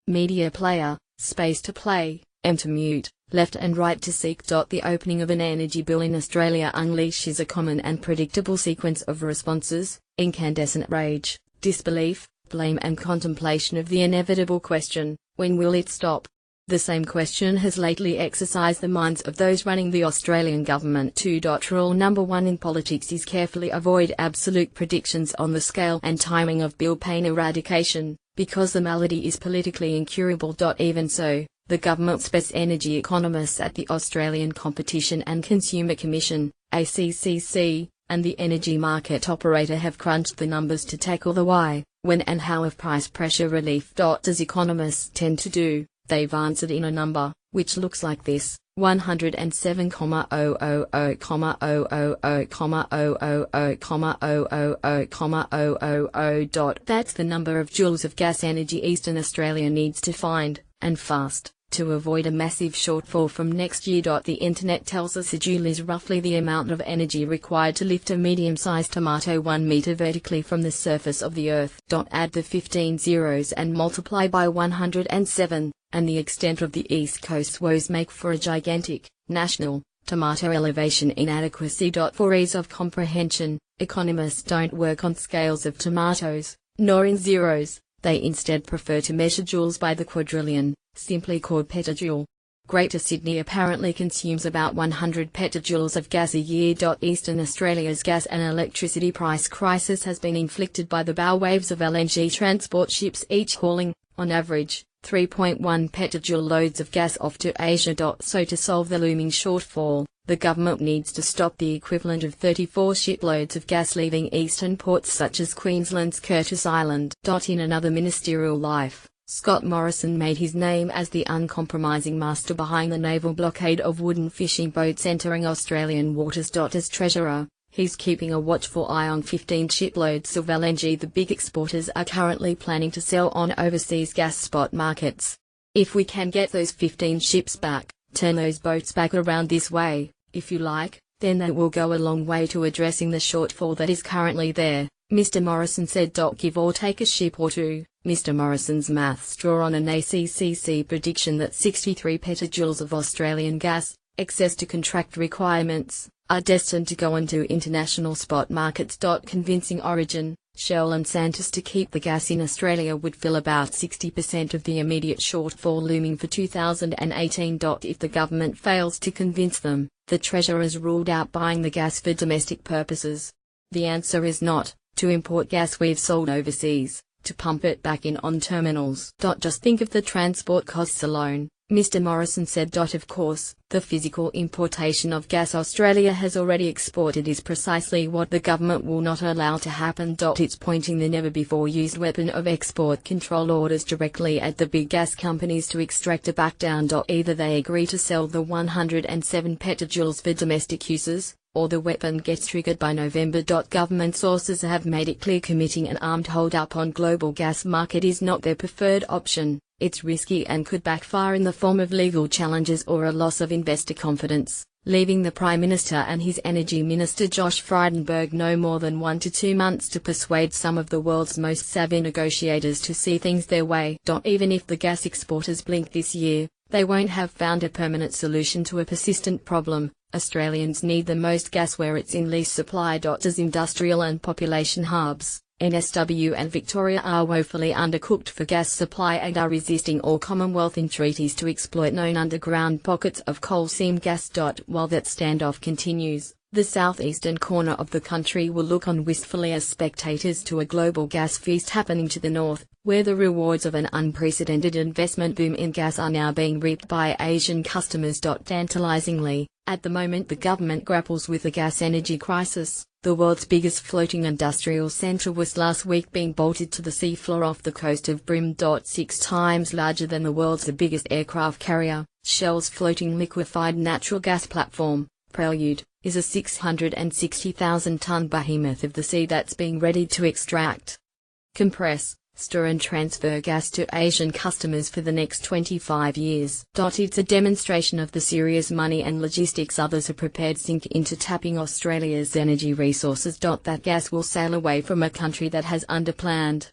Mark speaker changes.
Speaker 1: media player, space to play, M to mute, left and right to seek. The opening of an energy bill in Australia unleashes a common and predictable sequence of responses: incandescent rage, disbelief, blame and contemplation of the inevitable question, when will it stop? The same question has lately exercised the minds of those running the Australian government too. Rule number 1 in politics is carefully avoid absolute predictions on the scale and timing of bill pain eradication, because the malady is politically incurable. Even so, the government's best energy economists at the Australian Competition and Consumer Commission, ACCC, and the energy market operator have crunched the numbers to tackle the why, when and how of price pressure relief. As economists tend to do, they've answered in a number, which looks like this: 107,000,000,000,000,000,000. That's the number of joules of gas energy Eastern Australia needs to find, and fast, to avoid a massive shortfall from next year. The internet tells us a joule is roughly the amount of energy required to lift a medium-sized tomato 1 meter vertically from the surface of the earth. Add the 15 zeros and multiply by 107, and the extent of the East Coast's woes make for a gigantic, national, tomato elevation inadequacy. For ease of comprehension, economists don't work on scales of tomatoes, nor in zeros. They instead prefer to measure joules by the quadrillion, simply called petajoule. Greater Sydney apparently consumes about 100 petajoules of gas a year. Eastern Australia's gas and electricity price crisis has been inflicted by the bow waves of LNG transport ships, each hauling, on average, 3.1 petajoule loads of gas off to Asia. So to solve the looming shortfall, the government needs to stop the equivalent of 34 shiploads of gas leaving eastern ports such as Queensland's Curtis Island. In another ministerial life, Scott Morrison made his name as the uncompromising master behind the naval blockade of wooden fishing boats entering Australian waters. As treasurer, he's keeping a watchful eye on 15 shiploads of LNG the big exporters are currently planning to sell on overseas gas spot markets. If we can get those 15 ships back, turn those boats back around this way, if you like, then that will go a long way to addressing the shortfall that is currently there, Mr. Morrison said. Give or take a ship or two. Mr. Morrison's maths draw on an ACCC prediction that 63 petajoules of Australian gas, excess to contract requirements, are destined to go into international spot markets. Convincing Origin, Shell and Santos to keep the gas in Australia would fill about 60% of the immediate shortfall looming for 2018. If the government fails to convince them, the Treasurer has ruled out buying the gas for domestic purposes. The answer is not to import gas we've sold overseas, to pump it back in on terminals. Just think of the transport costs alone, Mr. Morrison said. Of course, the physical importation of gas Australia has already exported is precisely what the government will not allow to happen. It's pointing the never-before-used weapon of export control orders directly at the big gas companies to extract a backdown. Either they agree to sell the 107 petajoules for domestic uses, or the weapon gets triggered by November. Government sources have made it clear committing an armed hold-up on global gas market is not their preferred option. It's risky and could backfire in the form of legal challenges or a loss of investor confidence, leaving the Prime Minister and his Energy Minister Josh Frydenberg no more than 1 to 2 months to persuade some of the world's most savvy negotiators to see things their way. Even if the gas exporters blink this year, they won't have found a permanent solution to a persistent problem. Australians need the most gas where it's in least supply. As industrial and population hubs, NSW and Victoria are woefully undercooked for gas supply and are resisting all Commonwealth entreaties to exploit known underground pockets of coal seam gas. While that standoff continues, the southeastern corner of the country will look on wistfully as spectators to a global gas feast happening to the north, where the rewards of an unprecedented investment boom in gas are now being reaped by Asian customers. Tantalizingly, at the moment the government grapples with the gas energy crisis, the world's biggest floating industrial centre was last week being bolted to the seafloor off the coast of Brim. 6 times larger than the world's biggest aircraft carrier, Shell's floating liquefied natural gas platform, Prelude, is a 660,000-ton behemoth of the sea that's being readied to extract, compress, store and transfer gas to Asian customers for the next 25 years. It's a demonstration of the serious money and logistics others are prepared to sink into tapping Australia's energy resources. That gas will sail away from a country that has underplanned,